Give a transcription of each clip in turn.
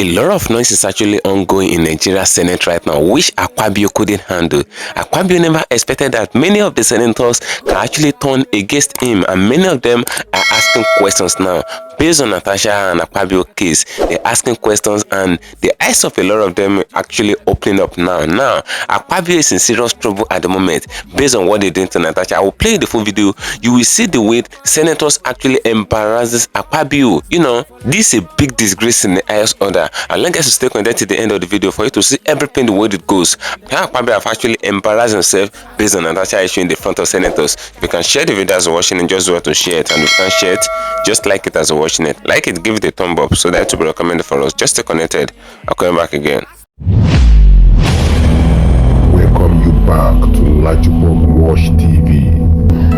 A lot of noise is actually ongoing in Nigeria Senate right now, which Akpabio couldn't handle. Akpabio never expected that many of the senators can actually turn against him, and many of them are asking questions now. Based on Natasha and Akpabio case, they're asking questions and the eyes of a lot of them actually opening up now. Now, Akpabio is in serious trouble at the moment based on what they did to Natasha. I will play the full video. You will see the way senators actually embarrasses Akpabio. You know, this is a big disgrace in the highest order. I'd like us to stay connected to the end of the video for you to see everything the way it goes. How Akpabio have actually embarrassed himself based on Natasha issue in the front of senators. If you can share the video as you're watching it, just do it to share it, and if you can share it, just like it as you're watching it. Like it, give it a thumb up so that it will be recommended for us. Just stay connected. I'll come back again. Welcome you back to LAJUPOG Watch TV.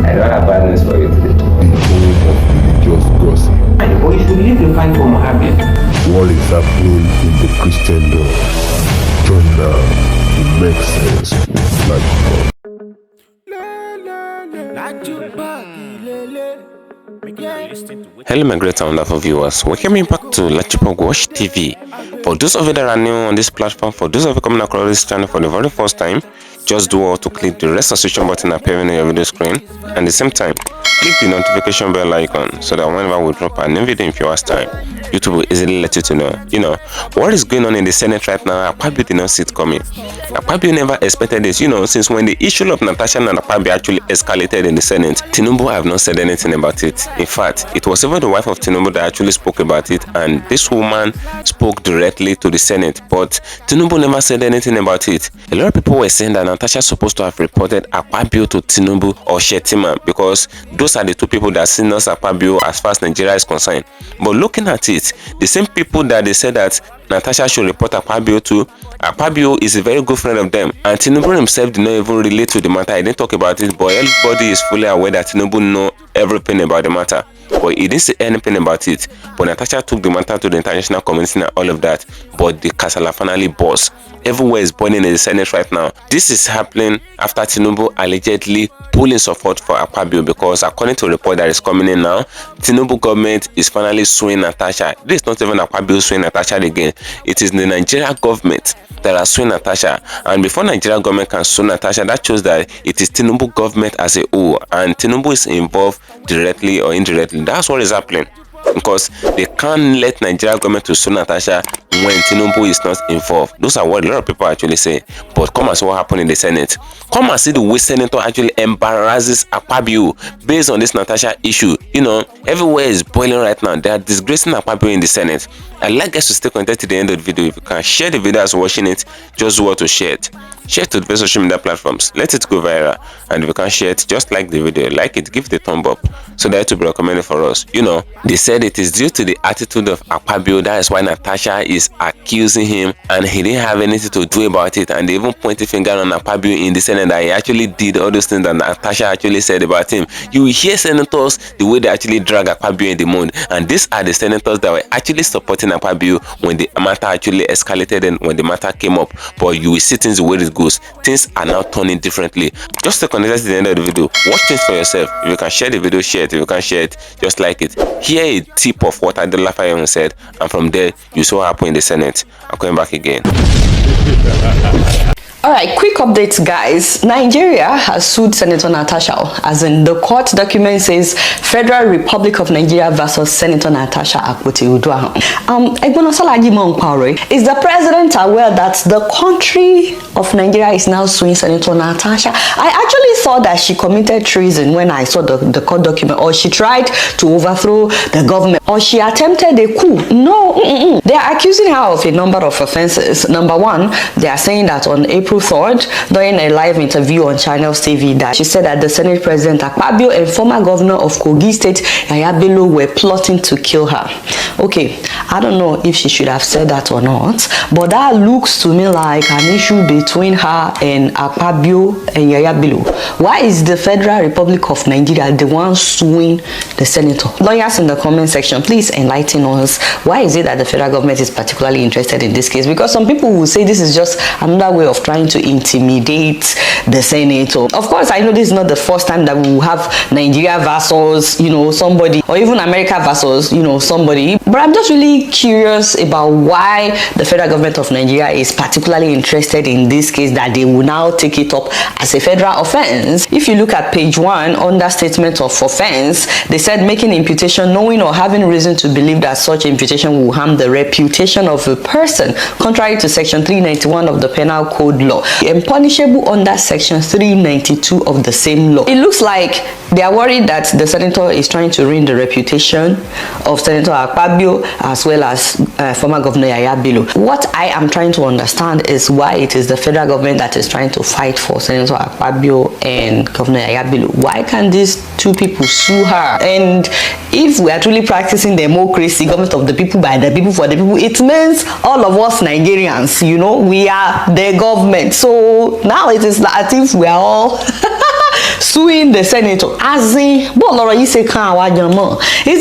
I don't have bad news for you today. The home of religious gossip. But you should leave the fight for Mohammed. What is happening in the Christendom? Join now to make sense with LAJUPOG. Hello my great and wonderful viewers, welcome back to LAJUPOG Watch TV. For those of you that are new on this platform, for those of you coming across this channel for the very first time, just do all to click the red subscription button appearing on your video screen, and at the same time click the notification bell icon so that whenever we drop a new video in your time, YouTube will easily let you to know. You know what is going on in the Senate right now. Akpabio did not see it coming. Akpabio never expected this. You know, since when the issue of Natasha and Akpabio actually escalated in the Senate, TINUBU have not said anything about it. In fact, it was even the wife of TINUBU that actually spoke about it, and this woman spoke directly to the Senate, but TINUBU never said anything about it. A lot of people were saying that Natasha is supposed to have reported Akpabio to TINUBU or Shetima, because those are the two people that seen us Akpabio as far as Nigeria is concerned. But looking at it, the same people that they said that Natasha should report Akpabio to, Akpabio is a very good friend of them, and TINUBU himself did not even relate to the matter. He didn't talk about it, but everybody is fully aware that TINUBU know everything about the matter, but he didn't say anything about it. But Natasha took the matter to the international community and all of that, but the kasala finally burst. Everywhere is burning in the Senate right now. This is happening after TINUBU allegedly pulling support for Akpabio, because according to a report that is coming in now, TINUBU government is finally suing Natasha. This is not even Akpabio suing Natasha again. It is the Nigeria government that are suing Natasha, and before Nigeria government can sue Natasha, that shows that it is TINUBU government as a whole, and TINUBU is involved directly or indirectly. That's what is happening, because they can't let Nigeria government to sue Natasha when TINUBU is not involved. Those are what a lot of people actually say. But come and see what happened in the Senate. Come and see the way Senator actually embarrasses Akpabio based on this Natasha issue. You know, everywhere is boiling right now. They are disgracing Akpabio in the Senate. I'd like us to stay connected to the end of the video. If you can share the video as watching it, just do what to share it. Share it to the various social media platforms. Let it go viral. And if you can share it, just like the video, like it, give it a thumb up so that it will be recommended for us. You know, they said it is due to the attitude of Akpabio. That is why Natasha is accusing him, and he didn't have anything to do about it. And they even pointed finger on Akpabio in the Senate that he actually did all those things that Natasha actually said about him. You will hear senators the way they actually drag Akpabio in the mud, and these are the senators that were actually supporting Akpabio when the matter actually escalated and when the matter came up. But you will see things the way it goes. Things are now turning differently. Just stay connected to the end of the video. Watch things for yourself. If you can share the video, share it. If you can share it, just like it. Hear a tip of what Adeola Fayoun said, and from there you saw what happened in the Senate. I'm coming back again. Alright, quick updates guys. Nigeria has sued Senator Natasha, as in the court document says Federal Republic of Nigeria versus Senator Natasha Akpoti-Uduaghan. Is the president aware that the country of Nigeria is now suing Senator Natasha? I actually thought that she committed treason when I saw the court document, or she tried to overthrow the government, or she attempted a coup. No, they are accusing her of a number of offenses. Number one, they are saying that on April 3rd, during a live interview on Channels TV, that she said that the Senate President Akpabio and former governor of Kogi State, YAHAYA BELLO, were plotting to kill her. Okay, I don't know if she should have said that or not, but that looks to me like an issue between her and Akpabio and YAHAYA BELLO. why is the Federal Republic of Nigeria the one suing the senator? Lawyers in the comment section, please enlighten us. Why is it that the federal government is particularly interested in this case? Because some people will say this is just another way of trying to intimidate the senator. Of course, I know this is not the first time that we will have Nigeria versus, you know, somebody, or even America versus, you know, somebody. But I'm just really curious about why the federal government of Nigeria is particularly interested in this case, that they will now take it up as a federal offense. If you look at page 1 under statement of offense, they said making imputation knowing or having reason to believe that such imputation will harm the reputation of a person, contrary to section 391 of the Penal Code law, and punishable under section 392 of the same law. It looks like they are worried that the senator is trying to ruin the reputation of Senator Akpabio as well as former Governor YAHAYA BELLO. What I am trying to understand is why it is the federal government that is trying to fight for Senator Akpabio and Governor YAHAYA BELLO. Why can't these two people sue her? And if we are truly practicing democracy, government of the people, by the people, for the people, it means all of us Nigerians, you know, we are the government. So now it is as if we are all suing the senator. As in, is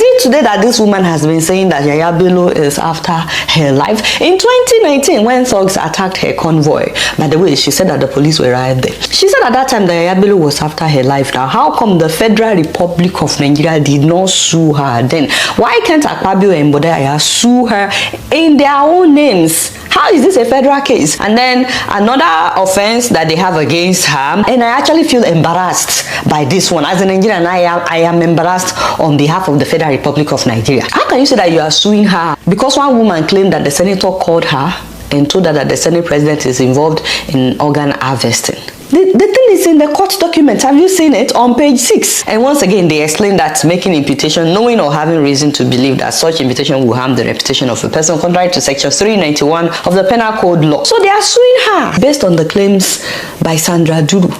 it today that this woman has been saying that YAHAYA BELLO is after her life? In 2019, when thugs attacked her convoy, by the way, she said that the police were right there. She said at that time that YAHAYA BELLO was after her life. Now, how come the Federal Republic of Nigeria did not sue her then? Why can't Akpabio and YAHAYA sue her in their own names? How is this a federal case? And then another offense that they have against her, and I actually feel embarrassed by this one. As a Nigerian, I am embarrassed on behalf of the Federal Republic of Nigeria. How can you say that you are suing her? Because one woman claimed that the senator called her and told her that the Senate president is involved in organ harvesting. The thing is in the court document. Have you seen it on page 6? And once again, they explain that making imputation knowing or having reason to believe that such imputation will harm the reputation of a person, contrary to section 391 of the Penal Code law. So they are suing her based on the claims by Sandra Duru.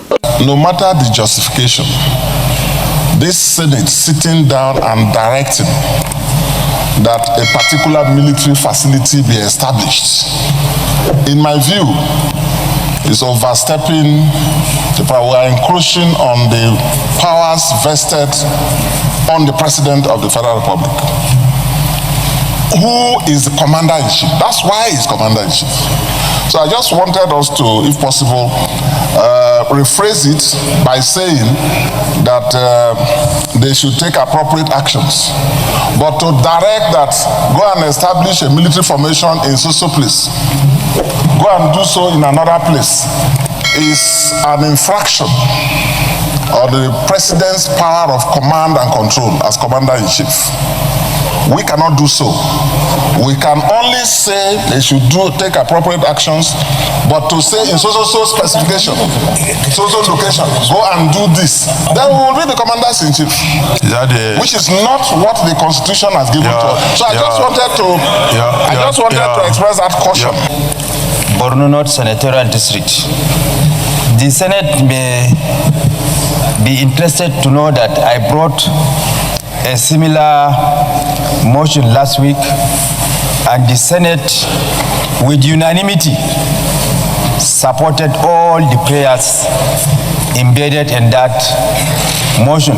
No matter the justification, this Senate sitting down and directing that a particular military facility be established, in my view, is overstepping the power. We are encroaching on the powers vested on the President of the Federal Republic, who is the Commander-in-Chief. That's why he's Commander-in-Chief. So I just wanted us to, if possible, rephrase it by saying that they should take appropriate actions. But to direct that, go and establish a military formation in so-so place, go and do so in another place, is an infraction of the President's power of command and control as Commander-in-Chief. We cannot do so. We can only say they should take appropriate actions, but to say in so specification, so location, go and do this, then we will be the commanders-in-chief, which is not what the Constitution has given to us. So I just wanted to express that caution. Borno North Senatorial District. The Senate may be interested to know that I brought a similar motion last week, and the Senate, with unanimity, supported all the prayers embedded in that motion.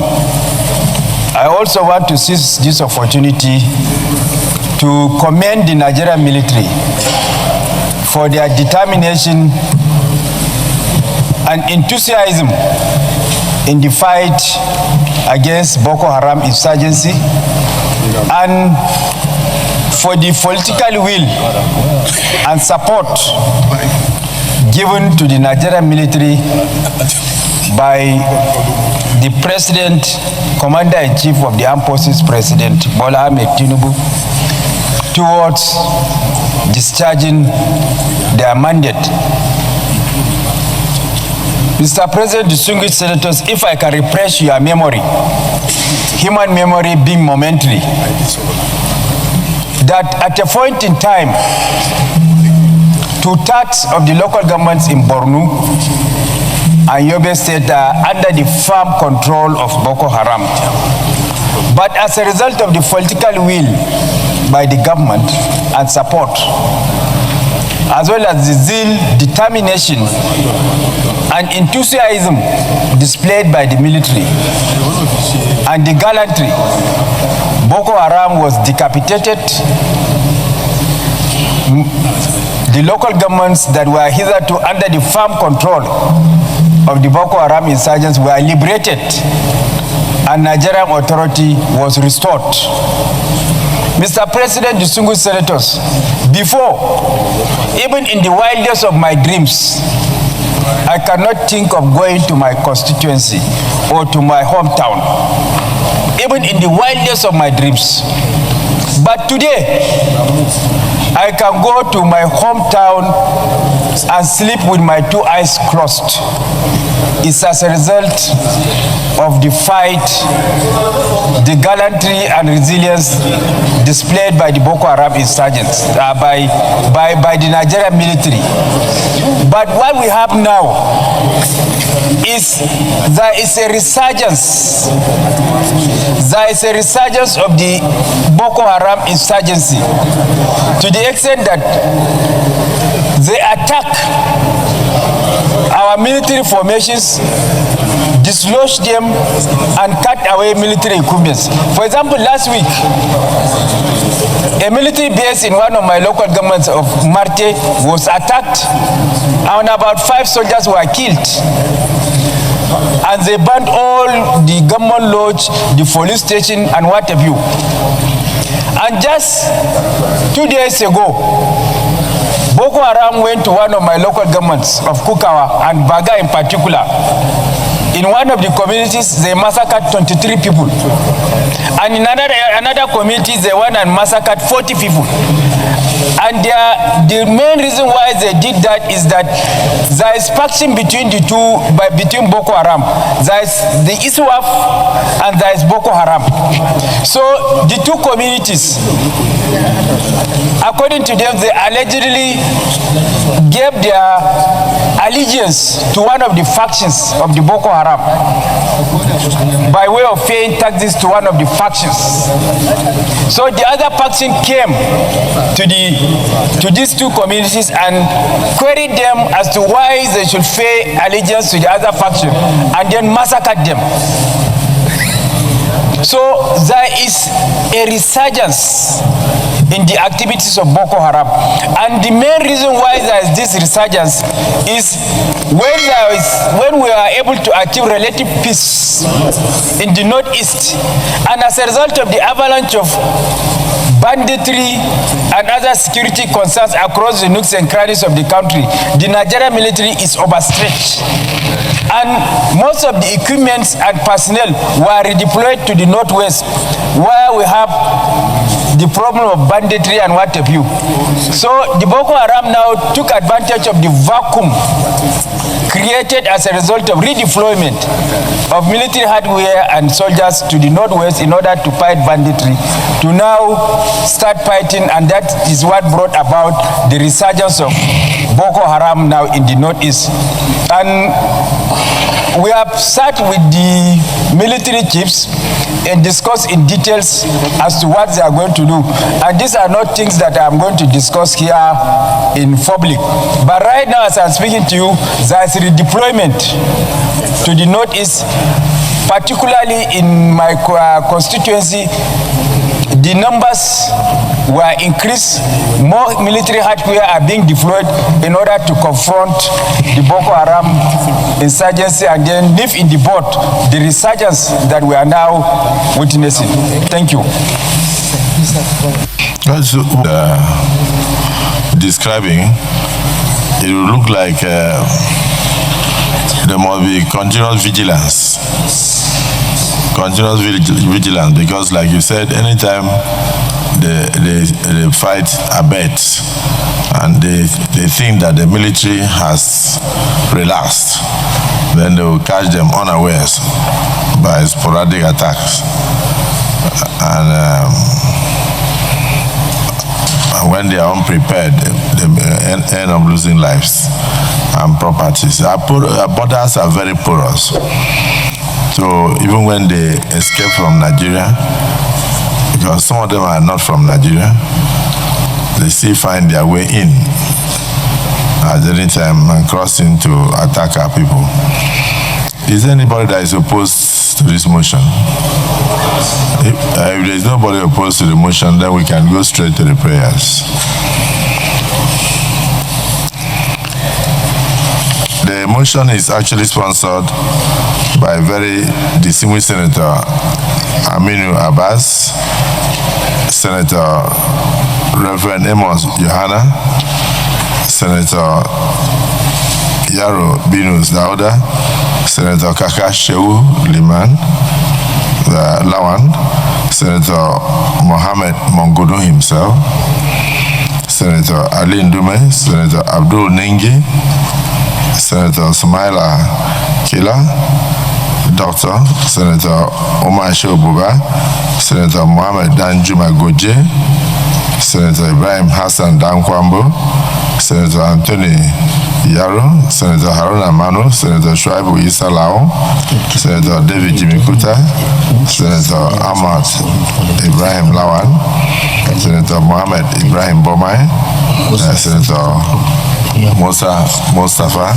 I also want to seize this opportunity to commend the Nigerian military for their determination and enthusiasm in the fight against Boko Haram insurgency, and for the political will and support given to the Nigerian military by the President, Commander-in-Chief of the Armed Forces, President TINUBU, towards discharging their mandate. Mr. President, distinguished senators, if I can refresh your memory, human memory being momentary, that at a point in time, 2/3 of the local governments in Borno and Yobe State are under the firm control of Boko Haram. But as a result of the political will by the government and support, as well as the zeal, determination, and enthusiasm displayed by the military and the gallantry, Boko Haram was decapitated. The local governments that were hitherto under the firm control of the Boko Haram insurgents were liberated, and Nigerian authority was restored. Mr. President, distinguished senators, before, even in the wildest of my dreams, I cannot think of going to my constituency or to my hometown, even in the wildest of my dreams. But today, I can go to my hometown and sleep with my two eyes closed. It's as a result of the fight, the gallantry and resilience displayed by the Boko Haram insurgents, by the Nigerian military. But what we have now is there is a resurgence. There is a resurgence of the Boko Haram insurgency to the extent that they attack our military formations, dislodge them, and cut away military equipments. For example, last week, a military base in one of my local governments of Marte was attacked, and about 5 soldiers were killed. And they burned all the government lodge, the police station, and what have you. And just 2 days ago, Boko Haram went to one of my local governments of Kukawa and Baga in particular. In one of the communities, they massacred 23 people. And in another community, they went and massacred 40 people. And the main reason why they did that is that there is faction between the two, between Boko Haram. There is the ISWAF and there is Boko Haram. So the two communities, according to them, they allegedly gave their allegiance to one of the factions of the Boko Haram by way of paying taxes to one of the factions. So the other faction came to these two communities and queried them as to why they should pay allegiance to the other faction and then massacred them. So there is a resurgence in the activities of Boko Haram. And the main reason why there is this resurgence is when we are able to achieve relative peace in the northeast, and as a result of the avalanche of banditry and other security concerns across the nooks and crannies of the country, the Nigerian military is overstretched. And most of the equipment and personnel were redeployed to the northwest, where we have the problem of banditry and what have you. So the Boko Haram now took advantage of the vacuum created as a result of redeployment of military hardware and soldiers to the northwest in order to fight banditry, to now start fighting, and that is what brought about the resurgence of Boko Haram now in the northeast. And we have sat with the military chiefs and discussed in details as to what they are going to do. And these are not things that I'm going to discuss here in public. But right now, as I'm speaking to you, there is redeployment to the northeast, particularly in my constituency. The numbers were increased. More military hardware are being deployed in order to confront the Boko Haram insurgency and then live in the boat the resurgence that we are now witnessing. Thank you. As describing, it will look like there must be continuous vigilance. Continuous vigilance, because like you said, anytime the fight abates and they think that the military has relaxed, then they will catch them unawares by sporadic attacks. And when they are unprepared, they end up losing lives and properties. Our borders are very porous. So even when they escape from Nigeria, because some of them are not from Nigeria, they still find their way in at any time and crossing to attack our people. Is there anybody that is opposed to this motion? If there is nobody opposed to the motion, then we can go straight to the prayers. The motion is actually sponsored by very distinguished Senator Aminu Abbas, Senator Reverend Amos Yohana, Senator Yaro Binus Dauda, Senator Kaka Shehu Liman Lawan, Senator Mohammed Mongodo himself, Senator Ali Ndume, Senator Abdul Nengi, Senator Sumaila Kila, Dr. Senator Omar Shobuba, Senator Mohammed Danjuma Goje, Senator Ibrahim Hassan Dankwambo, Senator Anthony Yaro, Senator Haruna Manu, Senator Shuaibu Issa Lao, Senator David Jimmy Kuta, Senator Ahmad Ibrahim Lawan, Senator Mohammed Ibrahim Bomai, Senator Musa Mustafa,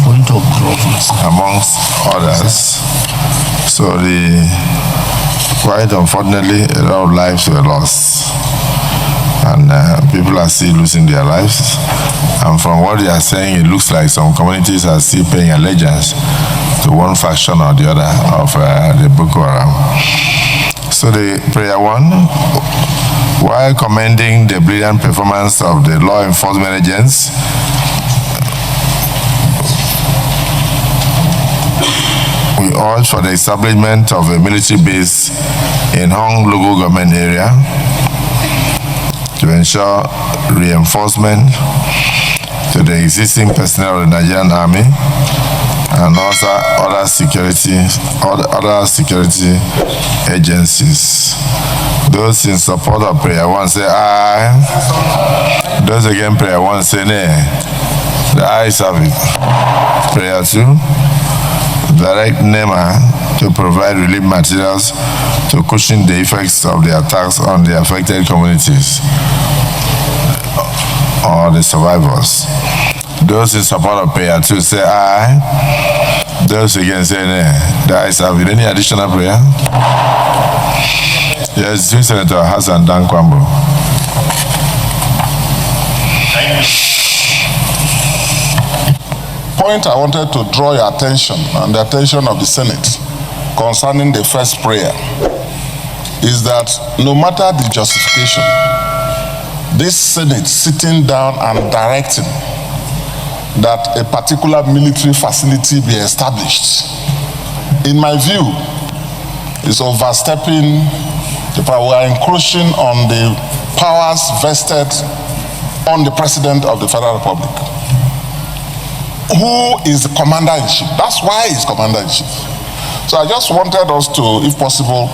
amongst others. So quite unfortunately, a lot of lives were lost. And people are still losing their lives. And from what they are saying, it looks like some communities are still paying allegiance to one faction or the other of the Boko Haram. So the prayer one, while commending the brilliant performance of the law enforcement agents, we urge for the establishment of a military base in Hong local government area to ensure reinforcement to the existing personnel of the Nigerian Army and also other security agencies. Those in support of prayer one say aye. Those against prayer one say nay. The ayes have it. Prayer two, direct NEMA to provide relief materials to cushion the effects of the attacks on the affected communities or the survivors. Those in support of prayer two say aye. Those against say nay. The ayes have it. Any additional prayer? Yes, Senator Hassan Dankwambo. Point I wanted to draw your attention and the attention of the Senate concerning the first prayer is that no matter the justification, this Senate sitting down and directing that a particular military facility be established, in my view, is overstepping the power. We are encroaching on the powers vested on the President of the Federal Republic, who is the Commander-in-Chief. That's why he's Commander-in-Chief. So I just wanted us to, if possible,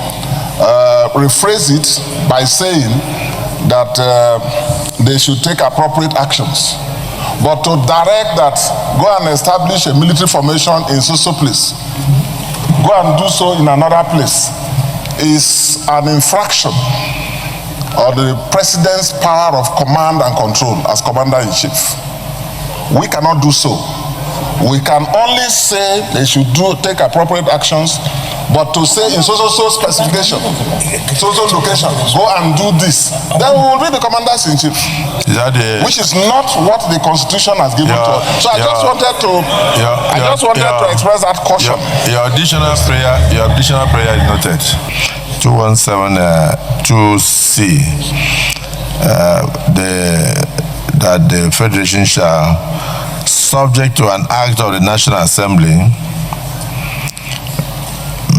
rephrase it by saying that they should take appropriate actions. But to direct that, go and establish a military formation in so place, go and do so in another place, is an infraction of the President's power of command and control as Commander-in-Chief. We cannot do so. We can only say they should take appropriate actions, but to say in so specification, so location, go and do this, then we will be the Commanders-in-Chief, which is not what the Constitution has given to us. So I just wanted to express that caution. Your additional prayer is noted. 217(2)C. That the Federation shall, subject to an act of the National Assembly,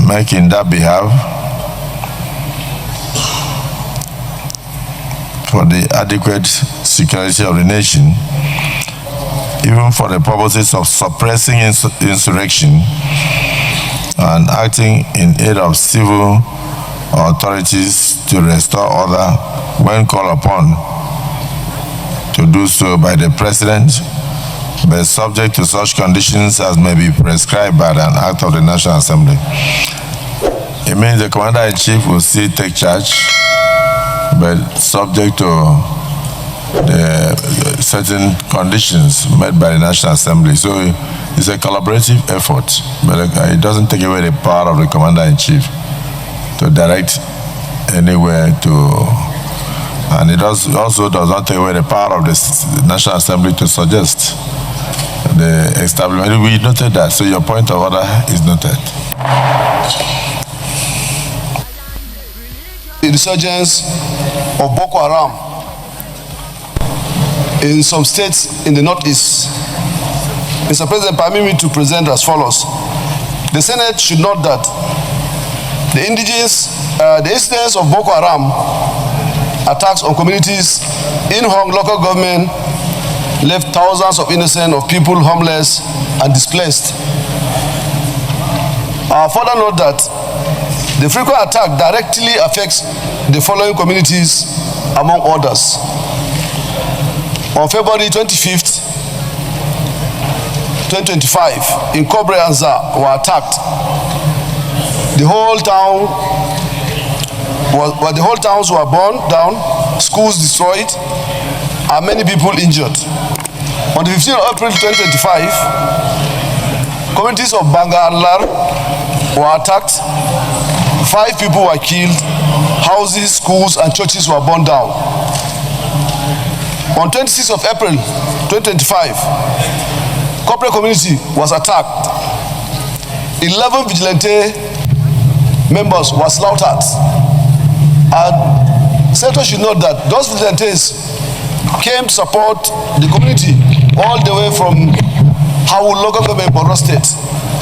make in that behalf for the adequate security of the nation, even for the purposes of suppressing insurrection and acting in aid of civil authorities to restore order when called upon to do so by the President, but subject to such conditions as may be prescribed by an act of the National Assembly. It means the Commander-in-Chief will still take charge, but subject to the certain conditions met by the National Assembly. So it's a collaborative effort, but it doesn't take away the power of the Commander-in-Chief to direct anywhere to, and it also does not take away the power of the National Assembly to suggest the establishment. We noted that, so your point of order is noted. The resurgence of Boko Haram in some states in the northeast. Mr. President, permit me to present as follows. The Senate should note that the incidence of Boko Haram attacks on communities in Hong local government left thousands of innocent people homeless and displaced. Further note that the frequent attack directly affects the following communities, among others. On February 25th, 2025, in Kobre and Za were attacked. The whole towns were burned down, schools destroyed, and many people injured. On the 15th of April 2025, communities of Banga and Lar were attacked. 5 people were killed, houses, schools, and churches were burned down. On 26th of April 2025, corporate community was attacked. 11 vigilante members were slaughtered. And Senator should note that those vigilantes came to support the community all the way from Hawu local government, Borno State.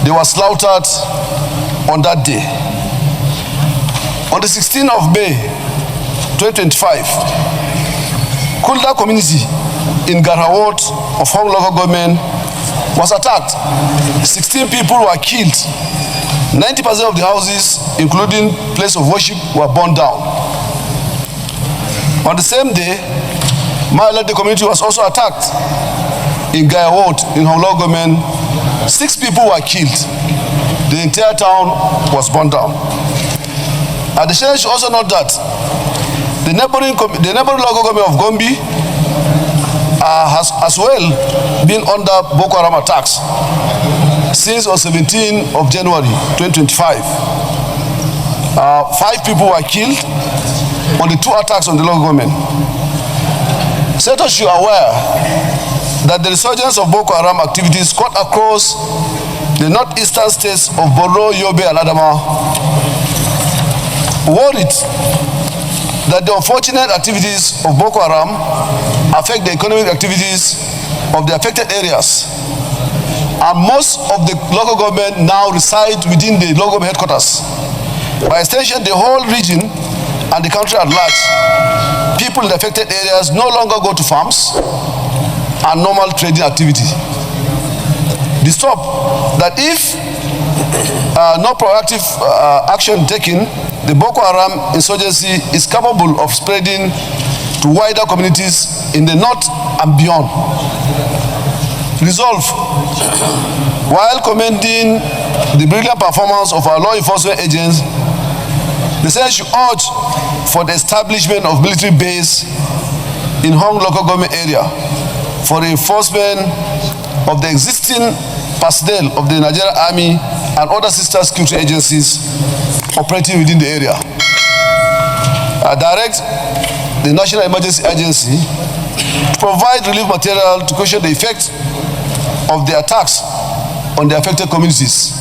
They were slaughtered on that day. On the 16th of May 2025, Kulda community in Garhawot of Hong local government was attacked. 16 people were killed. 90% of the houses, including place of worship, were burned down. On the same day, Mahalade community was also attacked in Gayawot in Hong local government. 6 people were killed. The entire town was burned down. The Senate should also note that the neighboring local government of Gombe has as well been under Boko Haram attacks since on 17th of January 2025. 5 people were killed on the 2 attacks on the local government. Senators should be aware that the resurgence of Boko Haram activities cut across the northeastern states of Borno, Yobe, and Adamawa. Worried that the unfortunate activities of Boko Haram affect the economic activities of the affected areas, and most of the local government now reside within the local government headquarters. By extension, the whole region and the country at large, people in the affected areas no longer go to farms and normal trading activity. The stop that if no proactive action taken, the Boko Haram insurgency is capable of spreading to wider communities in the north and beyond. Resolve, while commending the brilliant performance of our law enforcement agents, the Senate should urge for the establishment of military base in Hong local government area for the enforcement of the existing personnel of the Nigerian Army and other sister security agencies operating within the area. Direct the National Emergency Agency to provide relief material to cushion the effect of the attacks on the affected communities.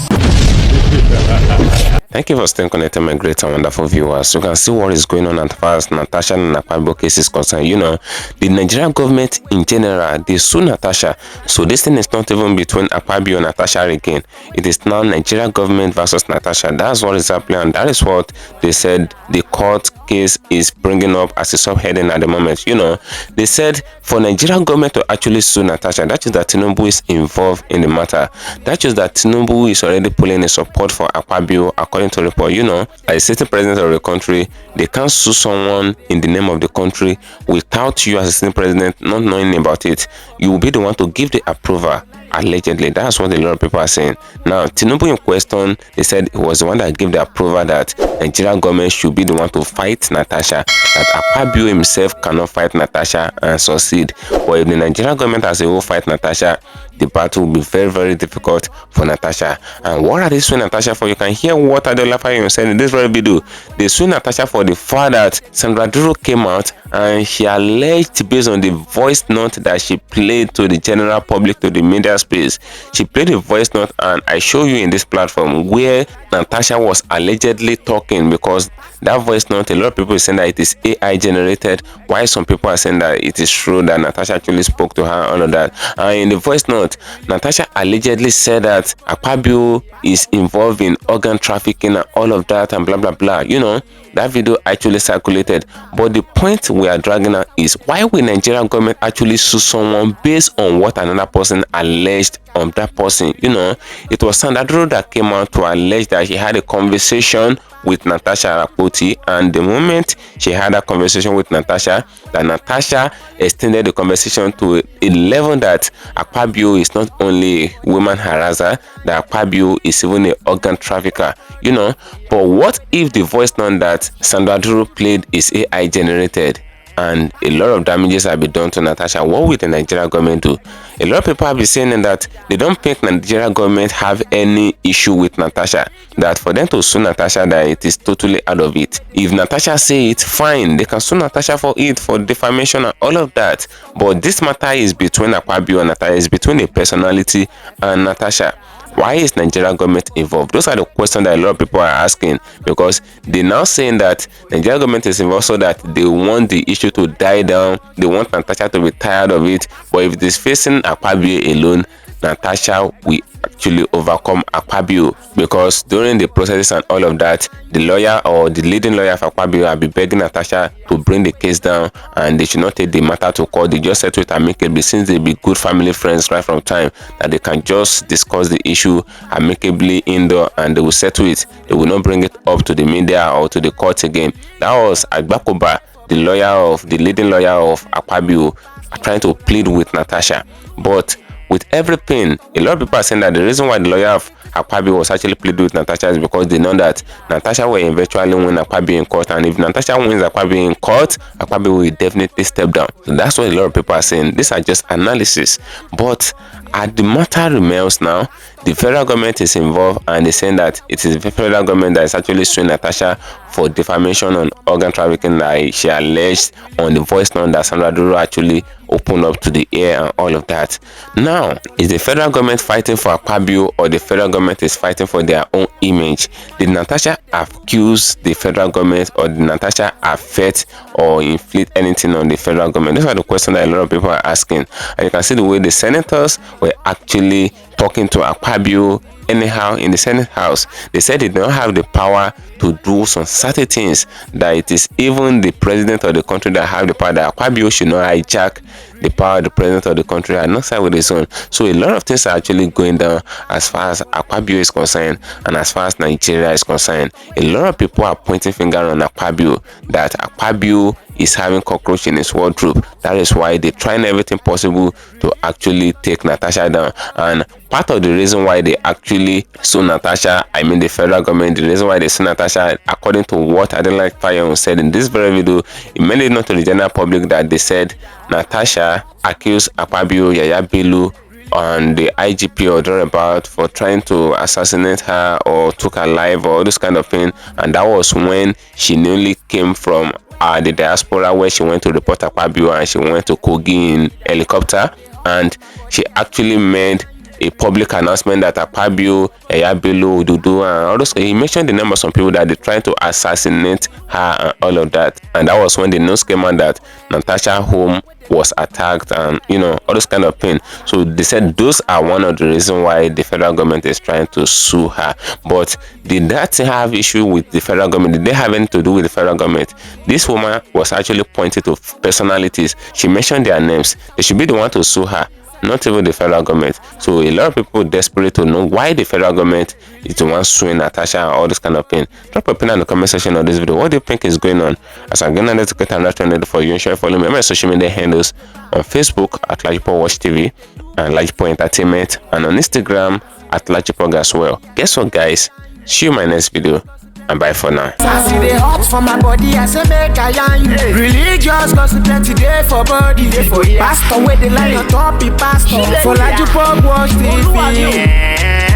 Thank you for staying connected, my great and wonderful viewers. You can see what is going on as far as Natasha and Akpabio case is concerned. You know, the Nigerian government in general, they sue Natasha. So this thing is not even between Akpabio and Natasha again. It is now Nigerian government versus Natasha. That's what is happening, and that is what they said the court case is bringing up as a subheading at the moment. You know, they said for Nigerian government to actually sue Natasha, that is that TINUBU is involved in the matter. That is that TINUBU is already pulling a support for Akpabio, according to report. You know, as a sitting president of the country, they can't sue someone in the name of the country without you as a sitting president not knowing about it. You will be the one to give the approval Allegedly, that's what a lot of people are saying. Now, TINUBU in question, they said he was the one that gave the approval that Nigerian government should be the one to fight Natasha, that Akpabio himself cannot fight Natasha and succeed. But if the Nigerian government as a whole fight Natasha, the battle will be very, very difficult for Natasha. And what are they suing Natasha for? You can hear what Adeola Fayomi said in this very video. They sued Natasha for the fact that Sandra Duro came out and she alleged, based on the voice note that she played to the general public, to the media space, she played a voice note, and I show you in this platform where Natasha was allegedly talking, because that voice note, a lot of people are saying that it is AI generated, while some people are saying that it is true that Natasha actually spoke to her, all of that. And in the voice note, Natasha allegedly said that Akpabio is involved in organ trafficking and all of that and blah blah blah. You know, that video actually circulated. But the point we are dragging out is, why will Nigerian government actually sue someone based on what another person alleged on that person? You know, it was Sandra Duro that came out to allege that she had a conversation with Natasha Rapoti, and the moment she had a conversation with Natasha, that Natasha extended the conversation to a level that Akpabio is not only a woman harasser, that Akpabio is even an organ trafficker, you know. But what if the voice note that Sandra Duro played is AI generated and a lot of damages have been done to Natasha? What will the Nigerian government do? A lot of people have been saying that they don't think Nigerian government have any issue with Natasha, that for them to sue Natasha, that it is totally out of it. If Natasha say it, fine, they can sue Natasha for it, for defamation and all of that. But this matter is between Akpabio and Natasha, is between the personality and Natasha. Why is Nigerian government involved? Those are the questions that a lot of people are asking, because they now saying that Nigerian government is involved so that they want the issue to die down. They want Natasha to be tired of it. But if it is facing Akpabio alone, Natasha will actually overcome Akpabio, because during the processes and all of that, the lawyer or the leading lawyer of Akpabio will be begging Natasha to bring the case down, and they should not take the matter to court. They just settle it amicably, since they be good family friends right from time, that they can just discuss the issue amicably indoor and they will settle it. They will not bring it up to the media or to the court again. That was Agbakoba, the leading lawyer of Akpabio, trying to plead with Natasha. But with everything, a lot of people are saying that the reason why the lawyer of Akpabio was actually pleading with Natasha is because they know that Natasha will eventually win Akpabio in court, and if Natasha wins Akpabio in court, Akpabio will definitely step down. So that's what a lot of people are saying. These are just analysis. But as the matter remains now, the federal government is involved, and they're saying that it is the federal government that is actually suing Natasha for defamation on organ trafficking, that she alleged on the voice note that Sandra Duro actually opened up to the air and all of that. Now, is the federal government fighting for Akpabio, or the federal government is fighting for their own image? Did Natasha accuse the federal government, or did Natasha affect or inflict anything on the federal government? These are the questions that a lot of people are asking. And you can see the way the senators were actually talking to Akpabio anyhow in the Senate House. They said they don't have the power to do some certain things, that it is even the president of the country that have the power, that Akpabio should not hijack the power of the president of the country and not side with his own. So a lot of things are actually going down as far as Akpabio is concerned, and as far as Nigeria is concerned. A lot of people are pointing finger on Akpabio, that Akpabio is having cockroach in his wardrobe. That is why they're trying everything possible to actually take Natasha down. And part of the reason why they actually sue Natasha, I mean the federal government, the reason why they sue Natasha, according to what Adeola Fayomi said in this very video, it made it known to the general public that they said Natasha accused Akpabio, BELLO, on the IGP or thereabout for trying to assassinate her or took her life or this kind of thing. And that was when she newly came from the diaspora, where she went to report Akpabio, and she went to Kogi in helicopter, and she actually made a public announcement that Akpabio, BELLO, Dudu, and all those. He mentioned the name of some people that they tried to assassinate her and all of that. And that was when the news came out that Natasha home was attacked, and you know, all those kind of thing. So they said those are one of the reasons why the federal government is trying to sue her. But did that have issue with the federal government? Did they have anything to do with the federal government? This woman was actually pointed to personalities. She mentioned their names. They should be the one to sue her. not even the federal government. So a lot of people desperate to know why the federal government is the one suing Natasha and all this kind of thing. Drop a pin in the comment section of this video. What do you think is going on? As I'm gonna let get another for you and share, follow me on my social media handles on Facebook at LAJUPOG TV and LAJUPOG Entertainment, and on Instagram at LAJUPOG as well. Guess what, guys? See you in my next video, and bye for now. I see the hot for my body, I say make I yarn you. Religious gossip plenty day for body. Pastor with the line on top, be pastor. For LAJUPOG Watch TV.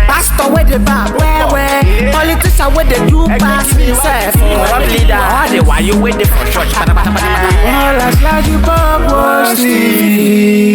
Pastor with the back, where politician with the you pass himself. Corrupt leader, all the while you wait for church. All as LAJUPOG Watch TV.